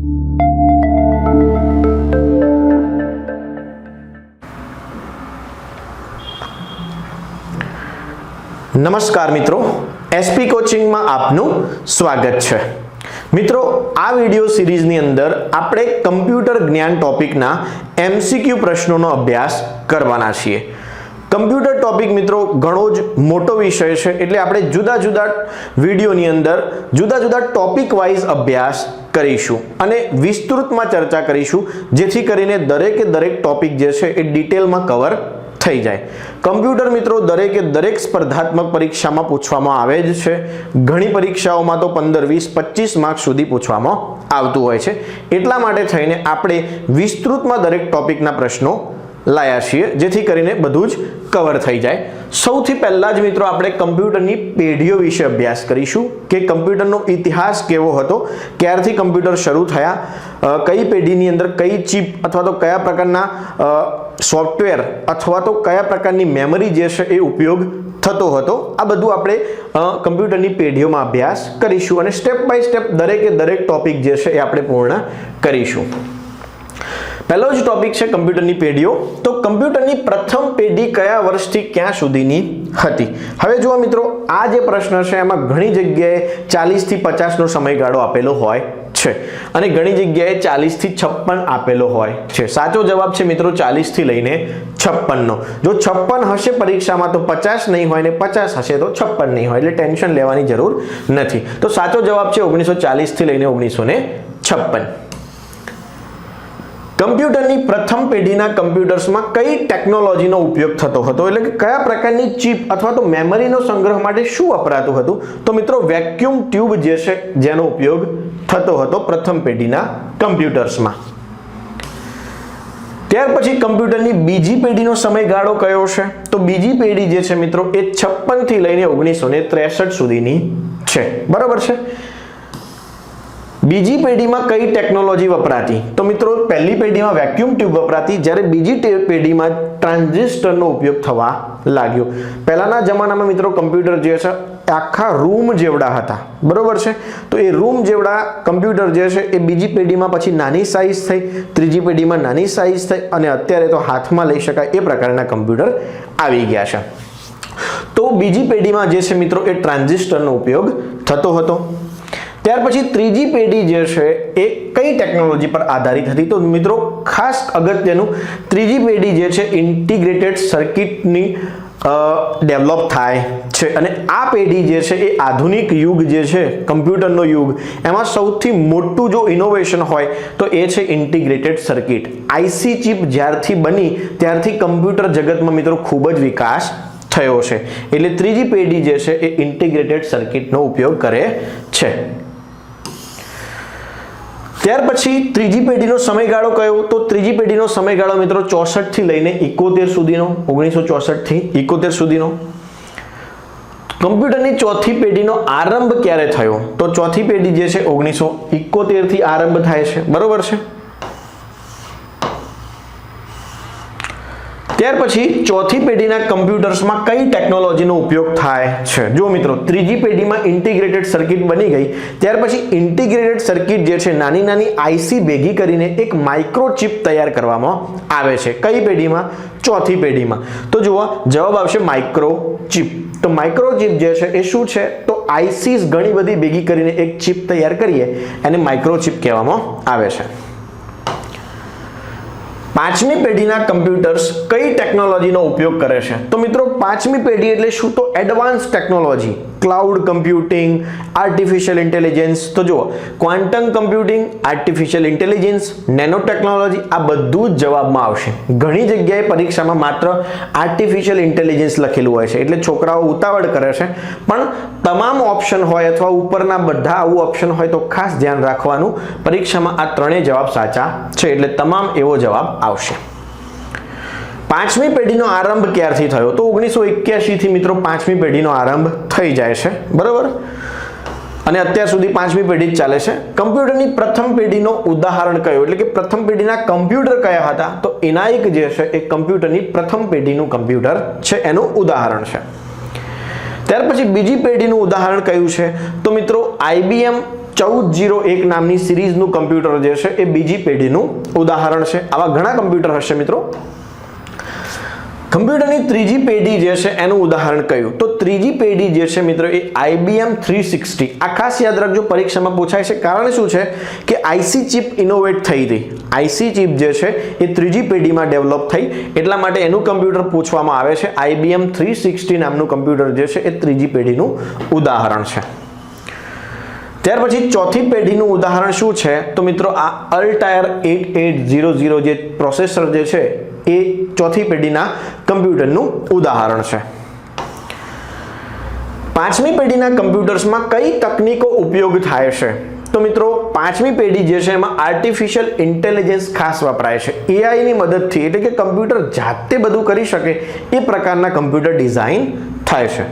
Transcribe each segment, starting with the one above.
નમસ્કાર મિત્રો, એસપી કોચિંગમાં આપનું સ્વાગત છે। મિત્રો, આ વિડિયો સિરીઝની અંદર આપણે કમ્પ્યુટર જ્ઞાન ટોપિકના એમસીક્યુ પ્રશ્નોનો અભ્યાસ કરવાના છીએ। કમ્પ્યુટર ટોપિક મિત્રો ઘણો જ મોટો વિષય છે, એટલે આપણે જુદા જુદા વિડિયોની અંદર જુદા જુદા ટોપિક વાઇઝ અભ્યાસ કરીશું અને વિસ્તૃતમાં ચર્ચા કરીશું, જેથી કરીને દરેકે દરેક ટોપિક જે છે એ ડિટેલમાં કવર થઈ જાય। કમ્પ્યુટર મિત્રો દરેકે દરેક સ્પર્ધાત્મક પરીક્ષામાં પૂછવામાં આવે જ છે। ઘણી પરીક્ષાઓમાં તો 15, 20, 25 માર્ક સુધી પૂછવામાં આવતું હોય છે, એટલા માટે થઈને આપણે વિસ્તૃતમાં દરેક ટોપિકના પ્રશ્નો લાયા છીએ, જેથી કરીને બધું જ કવર થઈ જાય। સૌથી પહેલા જ મિત્રો આપણે કમ્પ્યુટરની પેઢીઓ વિશે અભ્યાસ કરીશું કે કમ્પ્યુટરનો ઇતિહાસ કેવો હતો, ક્યારથી કમ્પ્યુટર શરૂ થયા, કઈ પેઢીની અંદર કઈ ચિપ અથવા તો કયા પ્રકારના સોફ્ટવેર અથવા તો કયા પ્રકારની મેમરી જે છે એ ઉપયોગ થતો હતો, આ બધું આપણે કમ્પ્યુટરની પેઢીઓમાં અભ્યાસ કરીશું અને સ્ટેપ બાય સ્ટેપ દરેકે દરેક ટોપિક જે છે એ આપણે પૂર્ણ કરીશું। પહેલો જ ટોપિક છે કમ્પ્યુટરની પેઢીઓ। તો કમ્પ્યુટરની પ્રથમ પેઢી કયા વર્ષથી ક્યાં સુધીની હતી? હવે જુઓ મિત્રો, આ જે પ્રશ્ન છે એમાં ઘણી જગ્યાએ 40 થી 50 નો સમયગાળો આપેલો હોય છે અને ઘણી જગ્યાએ 40 થી 56 આપેલો હોય છે। સાચો જવાબ છે મિત્રો 40 થી લઈને 56 નો। જો 56 હશે પરીક્ષામાં તો 50 નહીં હોય ને 50 હશે તો 56 નહીં હોય, એટલે ટેન્શન લેવાની જરૂર નથી। તો સાચો જવાબ છે 1940 થી લઈને 1956। કમ્પ્યુટરની પ્રથમ પેઢીના કમ્પ્યુટર્સમાં કઈ ટેકનોલોજીનો ઉપયોગ થતો હતો, એટલે કે કયા પ્રકારની ચિપ અથવા તો મેમરીનો સંગ્રહ માટે શું વપરાતું હતું? તો મિત્રો વેક્યુમ ટ્યુબ જે છે જેનો ઉપયોગ થતો હતો પ્રથમ પેઢીના કમ્પ્યુટર્સમાં। ત્યાર પછી કમ્પ્યુટરની બીજી પેઢીનો સમયગાળો કયો છે? તો બીજી પેઢી જે છે મિત્રો એ 56 થી લઈને 1963 સુધીની છે, બરાબર છે। બીજી પેઢીમાં કઈ ટેકનોલોજી વપરાતી? તો મિત્રો પહેલી પેઢીમાં વેક્યુમ ટ્યુબ વપરાતી, જ્યારે બીજી પેઢીમાં ટ્રાન્ઝિસ્ટરનો ઉપયોગ થવા લાગ્યો। પહેલાના જમાનામાં મિત્રો કમ્પ્યુટર જે છે આખા રૂમ જેવડા હતા, બરોબર છે। તો એ રૂમ જેવડા કમ્પ્યુટર જે છે એ બીજી પેઢીમાં પછી નાની સાઈઝ થઈ, ત્રીજી પેઢીમાં નાની સાઈઝ થઈ અને અત્યારે તો હાથમાં લઈ શકાય એ પ્રકારના કમ્પ્યુટર આવી ગયા છે। તો બીજી પેઢીમાં જે છે મિત્રો એ ટ્રાન્ઝિસ્ટરનો ઉપયોગ થતો હતો। ત્યાર પછી ત્રીજી પેઢી જે છે એ કઈ ટેકનોલોજી પર આધારિત હતી? તો મિત્રો ખાસ અગત્યનું, ત્રીજી પેઢી જે છે ઇન્ટિગ્રેટેડ સર્કિટની ડેવલપ થાય છે અને આ પેઢી જે છે એ આધુનિક યુગ જે છે કમ્પ્યુટરનો યુગ, એમાં સૌથી મોટું જો ઇનોવેશન હોય તો એ છે ઇન્ટિગ્રેટેડ સર્કિટ। આઈસી ચિપ જ્યારથી બની ત્યારથી કમ્પ્યુટર જગતમાં મિત્રો ખૂબ જ વિકાસ થયો છે, એટલે ત્રીજી પેઢી જે છે એ ઇન્ટિગ્રેટેડ સર્કિટનો ઉપયોગ કરે છે। ત્યાર પછી ત્રીજી પેઢીનો સમયગાળો કયો? તો ત્રીજી પેઢીનો સમયગાળો મિત્રો 64 થી લઈને 71 સુધીનો, 1964 થી 71 સુધીનો। કમ્પ્યુટરની ચોથી પેઢીનો આરંભ ક્યારે થયો? તો ચોથી પેઢી જે છે 1971 થી આરંભ થાય છે, બરોબર છે। ત્યાર પછી ચોથી પેઢીના કમ્પ્યુટર્સમાં કઈ ટેકનોલોજીનો ઉપયોગ થાય છે? જો મિત્રો ત્રીજી પેઢીમાં ઇન્ટિગ્રેટેડ સર્કિટ બની ગઈ, ત્યાર પછી ઇન્ટિગ્રેટેડ સર્કિટ જે છે નાની નાની આઈસી ભેગી કરીને એક માઇક્રોચિપ તૈયાર કરવામાં આવે છે। કઈ પેઢીમાં? ચોથી પેઢીમાં। તો જુઓ જવાબ આવશે માઇક્રોચિપ। તો માઇક્રોચિપ જે છે એ શું છે? તો આઈસીસ ઘણી બધી ભેગી કરીને એક ચિપ તૈયાર કરીએ એને માઇક્રોચિપ કહેવામાં આવે છે। પાંચમી પેઢીના કમ્પ્યુટર્સ કઈ ટેકનોલોજીનો ઉપયોગ કરે છે? તો મિત્રો પાંચમી પેઢી એટલે શું? તો advance technology, cloud computing, artificial intelligence. તો જુઓ quantum computing, artificial intelligence, nano technology, આ બધું જ જવાબમાં આવશે। ઘણી જગ્યાએ પરીક્ષામાં માત્ર આર્ટિફિશિયલ ઇન્ટેલિજન્સ લખેલું હોય છે, એટલે છોકરાઓ ઉતાવળ કરે છે, પણ તમામ ઓપ્શન હોય અથવા ઉપરના બધા આવું ઓપ્શન હોય તો ખાસ ધ્યાન રાખવાનું, પરીક્ષામાં આ ત્રણેય જવાબ સાચા છે, એટલે તમામ એવો જવાબ આવશે। પાંચમી પેઢીનો આરંભ ક્યારથી થયો? તો 1981 થી મિત્રો પાંચમી પેઢીનો આરંભ થઈ જાય છે, બરાબર, અને અત્યાર સુધી પાંચમી પેઢી જ ચાલે છે। કમ્પ્યુટરની પ્રથમ પેઢીનો ઉદાહરણ કયો, એટલે કે પ્રથમ પેઢીના કમ્પ્યુટર કયા હતા? તો ENIAC જે છે એ કમ્પ્યુટરની પ્રથમ પેઢીનું કમ્પ્યુટર છે, એનું ઉદાહરણ છે। ત્યાર પછી બીજી પેઢીનું ઉદાહરણ કયું છે? તો મિત્રો IBM 1401 નામની સિરીઝનું કમ્પ્યુટર જે છે એ બીજી પેઢીનું ઉદાહરણ છે. આવા ઘણા કમ્પ્યુટર હશે મિત્રો. કમ્પ્યુટરની ત્રીજી પેઢી જે છે એનું ઉદાહરણ કયું? તો ત્રીજી પેઢી જે છે મિત્રો એ IBM 360. આ ખાસ યાદ રાખજો, પરીક્ષામાં પૂછાય છે. કારણ શું છે કે IC ચિપ ઇનોવેટ થઈ હતી. IC ચિપ જે છે એ ત્રીજી પેઢીમાં ડેવલપ થઈ, એટલા માટે એનું કમ્પ્યુટર પૂછવામાં આવે છે. IBM 360 નામનું કમ્પ્યુટર જે છે એ ત્રીજી પેઢીનું ઉદાહરણ છે. ત્યાર પછી ચોથી પેઢીનું ઉદાહરણ શું છે? તો મિત્રો આ Altair 8800 જે પ્રોસેસર જે છે એ ચોથી પેઢીના કમ્પ્યુટરનું ઉદાહરણ છે. પાંચમી પેઢીના કમ્પ્યુટર્સમાં કઈ તકનીકો ઉપયોગ થાય છે? તો મિત્રો પાંચમી પેઢી જે છે એમાં આર્ટિફિશિયલ ઇન્ટેલિજન્સ ખાસ વપરાય છે. AI ની મદદથી, એટલે કે કમ્પ્યુટર જાતે બધું કરી શકે એ પ્રકારના કમ્પ્યુટર ડિઝાઇન થાય છે.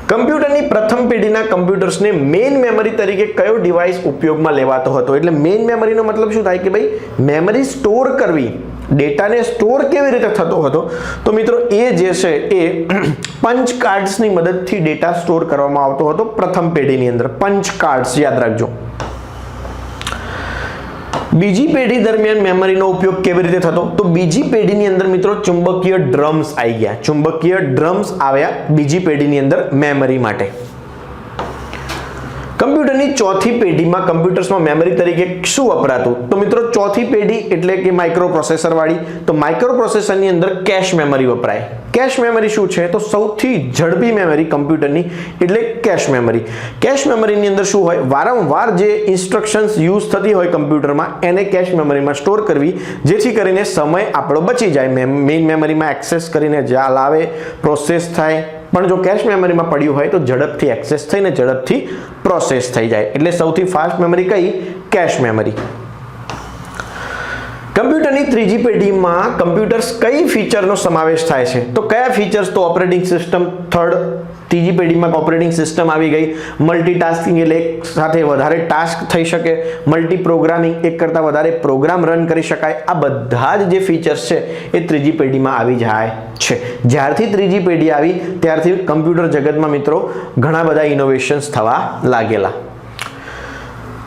કમ્પ્યુટરની પ્રથમ પેઢીના કમ્પ્યુટર્સને મેઇન મેમરી તરીકે કયો ડિવાઇસ ઉપયોગમાં લેવાતો હતો? એટલે મેઇન મેમરીનો મતલબ શું થાય કે ભાઈ મેમરી સ્ટોર કરવી, ડેટાને સ્ટોર કેવી રીતે થતો હતો? તો મિત્રો એ જે છે એ પંચ કાર્ડ્સની મદદથી ડેટા સ્ટોર કરવામાં આવતો હતો પ્રથમ પેઢીની અંદર. પંચ કાર્ડ્સ યાદ રાખજો. બીજી પેઢી દરમિયાન મેમરીનો ઉપયોગ કેવી રીતે થતો? તો બીજી પેઢીની અંદર મિત્રો ચુંબકીય ડ્રમ્સ આવી ગયા. ચુંબકીય ડ્રમ્સ આવ્યા બીજી પેઢીની અંદર મેમરી માટે. કમ્પ્યુટરની ચોથી પેઢીમાં કમ્પ્યુટર્સમાં મેમરી તરીકે શું વપરાતું? તો મિત્રો ચોથી પેઢી એટલે કે માઇક્રો પ્રોસેસર વાળી. તો માઇક્રો પ્રોસેસરની અંદર કેશ મેમરી વપરાય. કેશ મેમરી શું છે? તો સૌથી ઝડપી મેમરી કમ્પ્યુટરની એટલે કેશ મેમરી. કેશ મેમરીની અંદર શું હોય? વારંવાર જે ઇન્સ્ટ્રક્શન્સ યુઝ થતી હોય કમ્પ્યુટરમાં એને કેશ મેમરીમાં સ્ટોર કરવી, જેથી કરીને સમય આપણો બચી જાય. મેઇન મેમરીમાં એક્સેસ કરીને જ્યાં લાવે પ્રોસેસ થાય, પણ જો કેશ મેમરીમાં પડ્યું હોય તો ઝડપથી એક્સેસ થઈને ઝડપથી પ્રોસેસ થઈ જાય. એટલે સૌથી ફાસ્ટ મેમરી કઈ? Cache memory. કમ્પ્યુટરની ત્રીજી પેઢીમાં કમ્પ્યુટર્સ કઈ ફીચરનો સમાવેશ થાય છે? તો કયા ફીચર્સ? તો ઓપરેટિંગ સિસ્ટમ. ત્રીજી પેઢીમાં ઓપરેટિંગ સિસ્ટમ આવી ગઈ. મલ્ટીટાસ્કિંગ એટલે એક સાથે વધારે ટાસ્ક થઈ શકે. મલ્ટી પ્રોગ્રામિંગ, એક કરતાં વધારે પ્રોગ્રામ રન કરી શકાય. આ બધા જ જે ફીચર્સ છે એ ત્રીજી પેઢીમાં આવી જાય છે. જ્યારથી ત્રીજી પેઢી આવી ત્યારથી કમ્પ્યુટર જગતમાં મિત્રો ઘણા બધા ઇનોવેશન્સ થવા લાગેલા.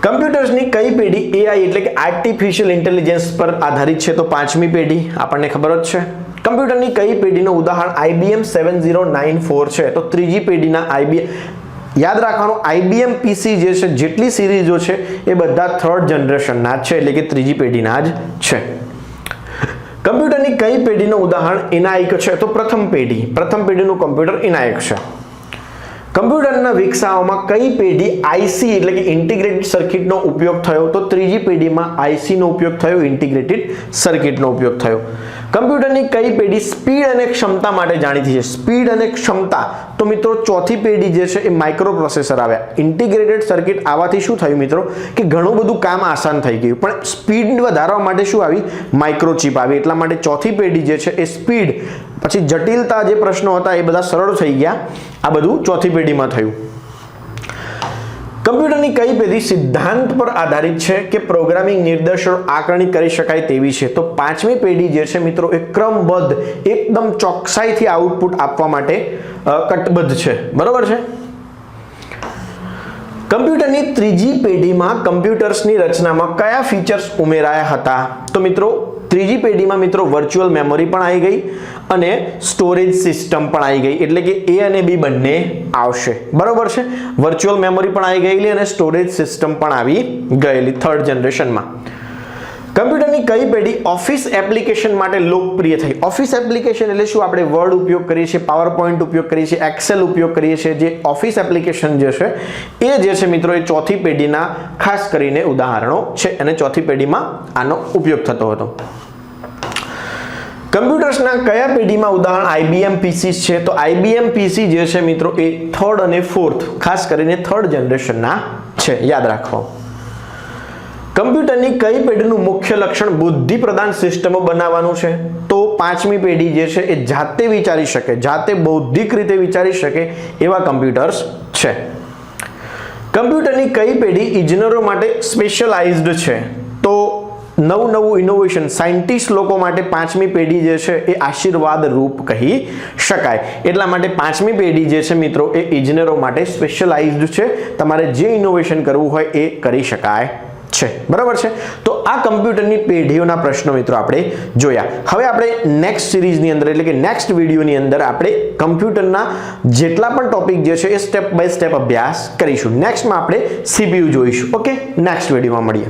કમ્પ્યુટર્સની કઈ પેઢી AI એટલે કે આર્ટિફિશિયલ ઇન્ટેલિજન્સ પર આધારિત છે? તો પાંચમી પેઢી, આપણને ખબર જ છે. કમ્પ્યુટરની કઈ પેઢીનું ઉદાહરણ IBM 7094 છે? તો ત્રીજી પેઢીના IBM. યાદ રાખવાનું IBM PC જે છે જેટલી સિરીઝો છે એ બધા થર્ડ જનરેશનના જ છે, એટલે કે ત્રીજી પેઢીના જ છે. કમ્પ્યુટરની કઈ પેઢીનું ઉદાહરણ ENIAC છે? તો પ્રથમ પેઢીનું કમ્પ્યુટર ENIAC છે. કમ્પ્યુટરના વિકસાવવામાં કઈ પેઢી IC એટલે કે ઇન્ટિગ્રેટેડ સર્કિટનો ઉપયોગ થયો? તો ત્રીજી પેઢીમાં IC નો ઉપયોગ થયો, ઇન્ટિગ્રેટેડ સર્કિટનો ઉપયોગ થયો. કમ્પ્યુટરની કઈ પેઢી સ્પીડ અને ક્ષમતા માટે જાણીતી છે? સ્પીડ અને ક્ષમતા. તો મિત્રો ચોથી પેઢી જે છે એ માઇક્રો પ્રોસેસર આવ્યા. ઇન્ટિગ્રેટેડ સર્કિટ આવવાથી શું થયું મિત્રો કે ઘણું બધું કામ આસાન થઈ ગયું, પણ સ્પીડ વધારવા માટે શું આવી? માઇક્રોચિપ આવી. એટલા માટે ચોથી પેઢી જે છે એ સ્પીડ, પછી જટિલતા જે પ્રશ્નો હતા એ બધા સરળ થઈ ગયા. આ બધું ચોથી પેઢીમાં થયું. કમ્પ્યુટરની કઈ પેઢી સિદ્ધાંત પર આધારિત છે કે પ્રોગ્રામિંગ નિર્દેશો આકારણી કરી શકાય તેવી છે? તો પાંચમી પેઢી જે છે મિત્રો એ ક્રમબદ્ધ, એકદમ ચોકસાઈથી આઉટપુટ આપવા માટે કટિબદ્ધ છે. બરોબર છે. કમ્પ્યુટરની ત્રીજી પેઢીમાં કમ્પ્યુટર્સની રચનામાં કયા ફીચર્સ ઉમેરાયા હતા? તો મિત્રો ત્રીજી પેઢીમાં મિત્રો વર્ચ્યુઅલ મેમરી પણ આવી ગઈ અને સ્ટોરેજ સિસ્ટમ પણ આવી ગઈ. એટલે કે A અને B બંને આવશે. બરોબર છે. વર્ચ્યુઅલ મેમરી પણ આવી ગયેલી અને સ્ટોરેજ સિસ્ટમ પણ આવી ગયેલી થર્ડ જનરેશનમાં. કમ્પ્યુટરની કઈ પેઢી ઓફિસ એપ્લિકેશન માટે લોકપ્રિય થઈ? ઓફિસ એપ્લિકેશન એટલે શું? આપણે વર્ડ ઉપયોગ કરીએ છીએ, પાવરપોઈન્ટ ઉપયોગ કરીએ છીએ, એક્સેલ ઉપયોગ કરીએ છીએ. જે ઓફિસ એપ્લિકેશન જે છે એ જે છે મિત્રો એ ચોથી પેઢીના ખાસ કરીને ઉદાહરણો છે અને ચોથી પેઢીમાં આનો ઉપયોગ થતો હતો. કમ્પ્યુટર્સના કયા પેઢીમાં ઉદાહરણ IBM PC છે? તો IBM PC જે છે મિત્રો એ થર્ડ અને ફોર્થ, ખાસ કરીને થર્ડ જનરેશનના છે. યાદ રાખો. કમ્પ્યુટરની કઈ પેઢીનું મુખ્ય લક્ષણ બુદ્ધિ પ્રદાન સિસ્ટમો બનાવવાનું છે? તો પાંચમી પેઢી જે છે એ જાતે વિચારી શકે, જાતે બૌદ્ધિક રીતે વિચારી શકે એવા કમ્પ્યુટર્સ છે. કમ્પ્યુટરની કઈ પેઢી ઇજનેરો માટે સ્પેશિયલાઇઝ્ડ છે? તો નવું ઇનોવેશન સાયન્ટિસ્ટ લોકો માટે પાંચમી પેઢી જે છે એ આશીર્વાદ રૂપ કહી શકાય. એટલા માટે પાંચમી પેઢી જે છે મિત્રો એ ઇજનેરો માટે સ્પેશિયલાઇઝ્ડ છે. તમારે જે ઇનોવેશન કરવું હોય એ કરી શકાય છે. બરાબર છે. તો આ કમ્પ્યુટરની પેઢીઓના પ્રશ્નો મિત્રો આપણે જોયા. હવે આપણે નેક્સ્ટ સિરીઝની અંદર એટલે કે નેક્સ્ટ વિડીયોની અંદર આપણે કમ્પ્યુટરના જેટલા પણ ટોપિક જે છે એ સ્ટેપ બાય સ્ટેપ અભ્યાસ કરીશું. નેક્સ્ટમાં આપણે CPU જોઈશું. ઓકે, નેક્સ્ટ વિડીયોમાં મળીએ.